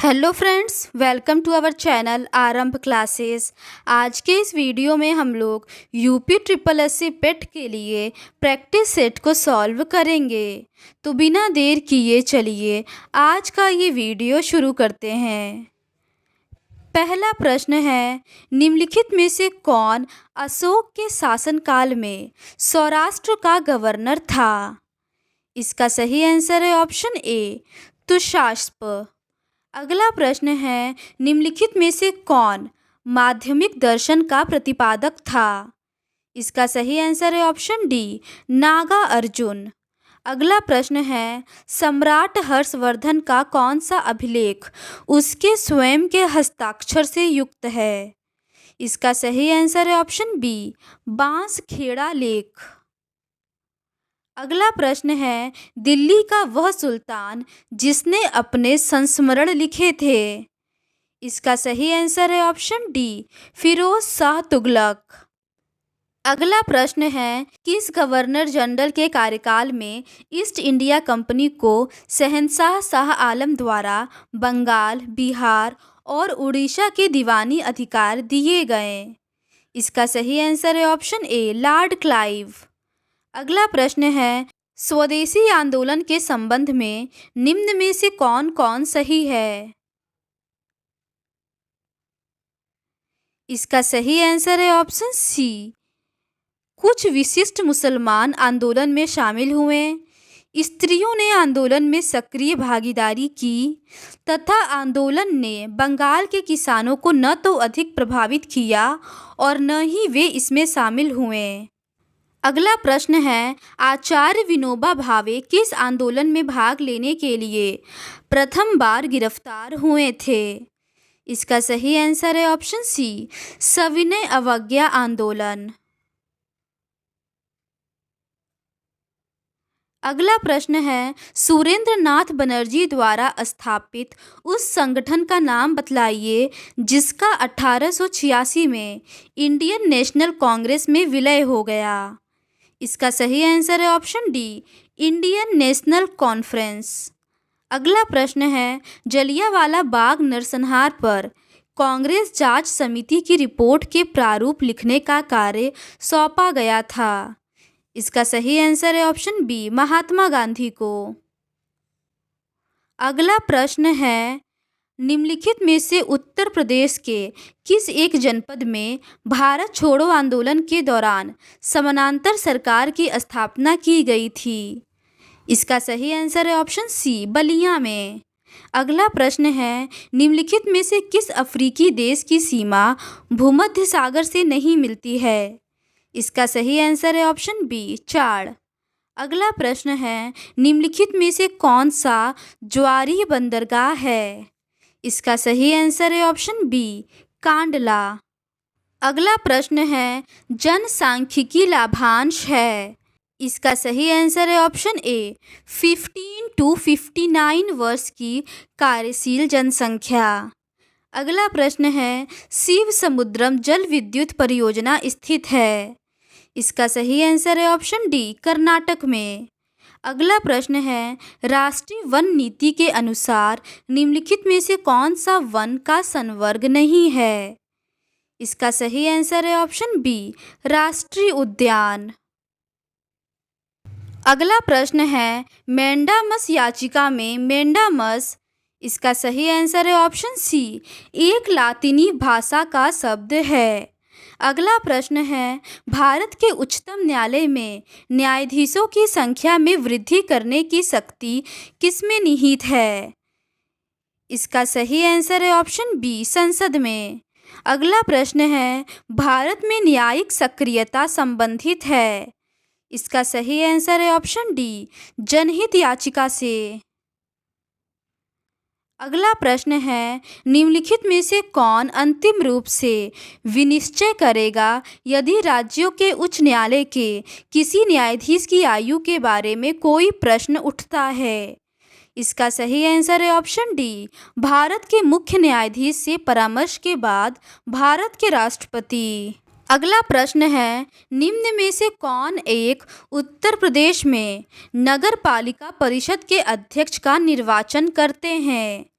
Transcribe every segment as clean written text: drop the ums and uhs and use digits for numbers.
Hello friends, welcome to our channel Aarambh classes. आज के इस वीडियो में हम लोग यूपी ट्रिपल एससी पेट के लिए प्रैक्टिस सेट को सॉल्व करेंगे। तो बिना देर किए चलिए आज का ये वीडियो शुरू करते हैं। पहला प्रश्न है, निम्नलिखित में से कौन अशोक के शासनकाल में सौराष्ट्र का गवर्नर था? इसका सही आंसर है ऑप्शन ए, तुषास्प। अगला प्रश्न है, निम्नलिखित में से कौन माध्यमिक दर्शन का प्रतिपादक था? इसका सही आंसर है ऑप्शन डी, नागा अर्जुन। अगला प्रश्न है, सम्राट हर्षवर्धन का कौन सा अभिलेख उसके स्वयं के हस्ताक्षर से युक्त है? इसका सही आंसर है ऑप्शन बी, बांसखेड़ा लेख। अगला प्रश्न है, दिल्ली का वह सुल्तान जिसने अपने संस्मरण लिखे थे? इसका सही आंसर है ऑप्शन डी, फिरोज शाह तुगलक। अगला प्रश्न है, किस गवर्नर जनरल के कार्यकाल में ईस्ट इंडिया कंपनी को शहंशाह शाह आलम द्वारा बंगाल, बिहार और उड़ीसा के दीवानी अधिकार दिए गए? इसका सही आंसर है ऑप्शन ए, लॉर्ड क्लाइव। अगला प्रश्न है, स्वदेशी आंदोलन के संबंध में निम्न में से कौन कौन सही है? इसका सही आंसर है ऑप्शन सी, कुछ विशिष्ट मुसलमान आंदोलन में शामिल हुए, स्त्रियों ने आंदोलन में सक्रिय भागीदारी की तथा आंदोलन ने बंगाल के किसानों को न तो अधिक प्रभावित किया और न ही वे इसमें शामिल हुए। अगला प्रश्न है, आचार्य विनोबा भावे किस आंदोलन में भाग लेने के लिए प्रथम बार गिरफ्तार हुए थे? इसका सही आंसर है ऑप्शन सी, सविनय अवज्ञा आंदोलन। अगला प्रश्न है, सुरेंद्र नाथ बनर्जी द्वारा स्थापित उस संगठन का नाम बतलाइए जिसका 1886 में इंडियन नेशनल कांग्रेस में विलय हो गया। इसका सही आंसर है option D, Indian national conference. अगला प्रश्न है, जलियांवाला बाग नरसंहार पर कांग्रेस जांच समिति की रिपोर्ट के प्रारूप लिखने का कार्य सौंपा गया था? इसका सही आंसर है ऑप्शन बी, महात्मा गांधी को। अगला प्रश्न है, निम्नलिखित में से उत्तर प्रदेश के किस एक जनपद में भारत छोड़ो आंदोलन के दौरान समानांतर सरकार की स्थापना की गई थी? इसका सही आंसर है ऑप्शन सी, बलिया में। अगला प्रश्न है, निम्नलिखित में से किस अफ्रीकी देश की सीमा भूमध्य सागर से नहीं मिलती है? इसका सही आंसर है ऑप्शन बी, चाड। अगला प्रश्न है, निम्नलिखित में से कौन सा ज्वारीय बंदरगाह है? इसका सही आंसर है ऑप्शन बी, कांडला। अगला प्रश्न है, जनसांख्यिकी लाभांश है? इसका सही आंसर है ऑप्शन ए, 15 to 59 वर्ष की कार्यशील जनसंख्या। अगला प्रश्न है, शिव समुद्रम जल विद्युत परियोजना स्थित है? इसका सही आंसर है ऑप्शन डी, कर्नाटक में। अगला प्रश्न है, राष्ट्रीय वन नीति के अनुसार निम्नलिखित में से कौन सा वन का संवर्ग नहीं है? इसका सही आंसर है ऑप्शन बी, राष्ट्रीय उद्यान। अगला प्रश्न है, मैंडामस याचिका में मैंडामस, इसका सही आंसर है ऑप्शन सी, एक लातिनी भाषा का शब्द है। अगला प्रश्न है, भारत के उच्चतम न्यायालय में न्यायाधीशों की संख्या में वृद्धि करने की शक्ति किसमें निहित है? इसका सही आंसर है ऑप्शन बी, संसद में। अगला प्रश्न है, भारत में न्यायिक सक्रियता संबंधित है? इसका सही आंसर है ऑप्शन डी, जनहित याचिका से। अगला प्रश्न है, निम्नलिखित में से कौन अंतिम रूप से विनिश्चय करेगा यदि राज्यों के उच्च न्यायालय के किसी न्यायाधीश की आयु के बारे में कोई प्रश्न उठता है? इसका सही आंसर है ऑप्शन डी, भारत के मुख्य न्यायाधीश से परामर्श के बाद भारत के राष्ट्रपति। अगला प्रश्न है, निम्न में से कौन एक उत्तर प्रदेश में नगर पालिका परिषद के अध्यक्ष का निर्वाचन करते हैं?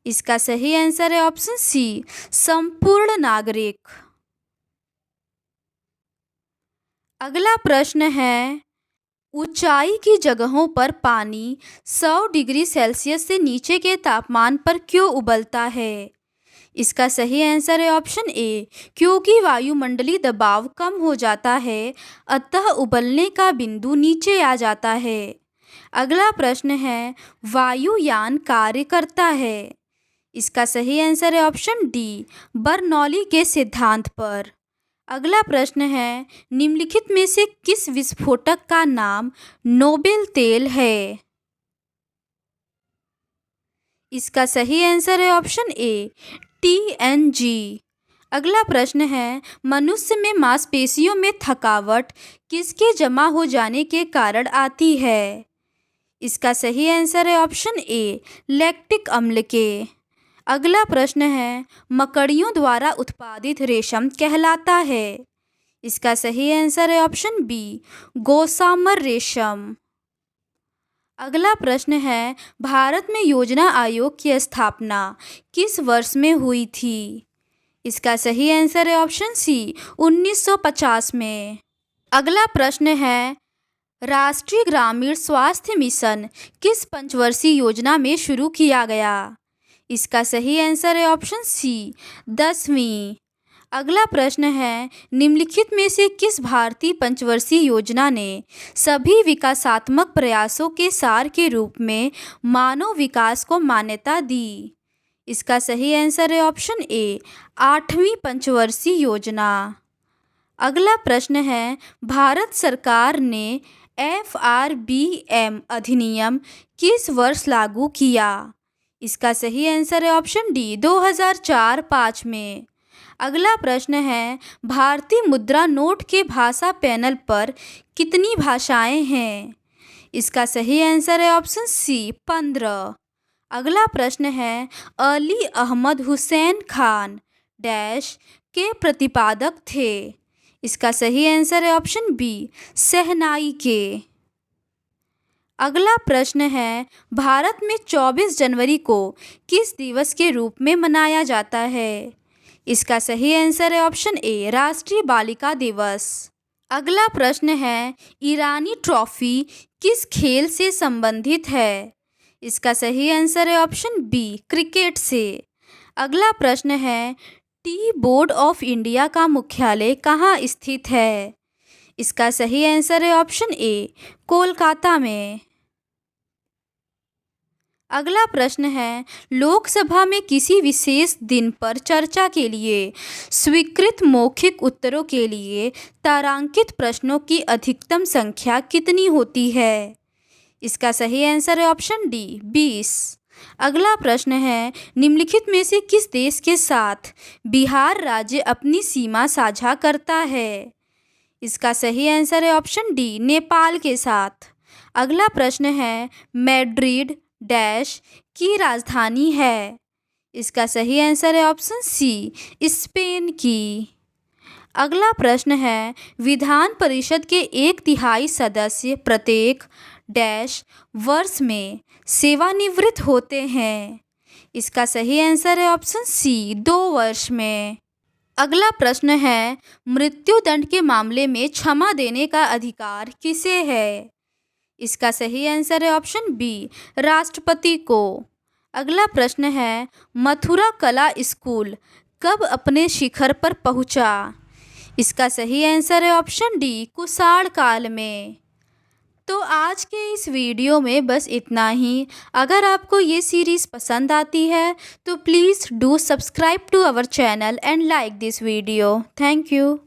इसका सही आंसर है ऑप्शन सी, संपूर्ण नागरिक। अगला प्रश्न है, ऊंचाई की जगहों पर पानी 100 डिग्री सेल्सियस से नीचे के तापमान पर क्यों उबलता है? इसका सही आंसर है ऑप्शन ए, क्योंकि वायुमंडलीय दबाव कम हो जाता है, अतः उबलने का बिंदु नीचे आ जाता है। अगला प्रश्न है, वायुयान कार्य करता है। इसका सही आंसर है ऑप्शन डी, बर्नौली के सिद्धांत पर। अगला प्रश्न है, निम्नलिखित में से किस विस्फोटक का नाम नोबेल तेल है? इसका सही आंसर है ऑप्शन ए, TNG। अगला प्रश्न है, मनुष्य में मांसपेशियों में थकावट किसके जमा हो जाने के कारण आती है? इसका सही आंसर है ऑप्शन ए, लैक्टिक अम्ल के। अगला प्रश्न है, मकड़ियों द्वारा उत्पादित रेशम कहलाता है। इसका सही आंसर है ऑप्शन बी, गोसामर रेशम। अगला प्रश्न है, भारत में योजना आयोग की स्थापना किस वर्ष में हुई थी? इसका सही आंसर है ऑप्शन सी, 1950 में। अगला प्रश्न है, राष्ट्रीय ग्रामीण स्वास्थ्य मिशन किस पंचवर्षीय योजना में शुरू किया गया? इसका सही आंसर है ऑप्शन सी, 10वीं। अगला प्रश्न है, निम्नलिखित में से किस भारतीय पंचवर्षीय योजना ने सभी विकासात्मक प्रयासों के सार के रूप में मानव विकास को मान्यता दी? इसका सही आंसर है ऑप्शन ए, 8वीं पंचवर्षीय योजना। अगला प्रश्न है, भारत सरकार ने FRBM अधिनियम किस वर्ष लागू किया? इसका सही आंसर है ऑप्शन डी, 2004-5 में। अगला प्रश्न है, भारतीय मुद्रा नोट के भाषा पैनल पर कितनी भाषाएं हैं? इसका सही आंसर है ऑप्शन सी, 15। अगला प्रश्न है, अली अहमद हुसैन खान डैश के प्रतिपादक थे। इसका सही आंसर है ऑप्शन बी, शहनाई के। अगला प्रश्न है, भारत में 24 जनवरी को किस दिवस के रूप में मनाया जाता है? इसका सही आंसर है ऑप्शन ए, राष्ट्रीय बालिका दिवस। अगला प्रश्न है, ईरानी ट्रॉफी किस खेल से संबंधित है? इसका सही आंसर है ऑप्शन बी, क्रिकेट से। अगला प्रश्न है, टी बोर्ड ऑफ इंडिया का मुख्यालय कहाँ स्थित है? इसका सही आंसर है ऑप्शन ए, कोलकाता में। अगला प्रश्न है, लोकसभा में किसी विशेष दिन पर चर्चा के लिए स्वीकृत मौखिक उत्तरों के लिए तारांकित प्रश्नों की अधिकतम संख्या कितनी होती है? इसका सही आंसर है ऑप्शन डी, 20। अगला प्रश्न है, निम्नलिखित में से किस देश के साथ बिहार राज्य अपनी सीमा साझा करता है? इसका सही आंसर है ऑप्शन डी, नेपाल के साथ। अगला प्रश्न है, मैड्रिड डैश की राजधानी है? इसका सही आंसर है ऑप्शन सी, स्पेन की। अगला प्रश्न है, विधान परिषद के 1/3 सदस्य प्रत्येक डैश वर्ष में सेवानिवृत्त होते हैं? इसका सही आंसर है ऑप्शन सी, 2 वर्ष में। अगला प्रश्न है, मृत्युदंड के मामले में क्षमा देने का अधिकार किसे है? इसका सही आंसर है ऑप्शन बी, राष्ट्रपति को। अगला प्रश्न है, मथुरा कला स्कूल कब अपने शिखर पर पहुंचा? इसका सही आंसर है ऑप्शन डी, कुषाण काल में। तो आज के इस वीडियो में बस इतना ही। अगर आपको ये सीरीज़ पसंद आती है तो please do subscribe to our channel and like this video. Thank you.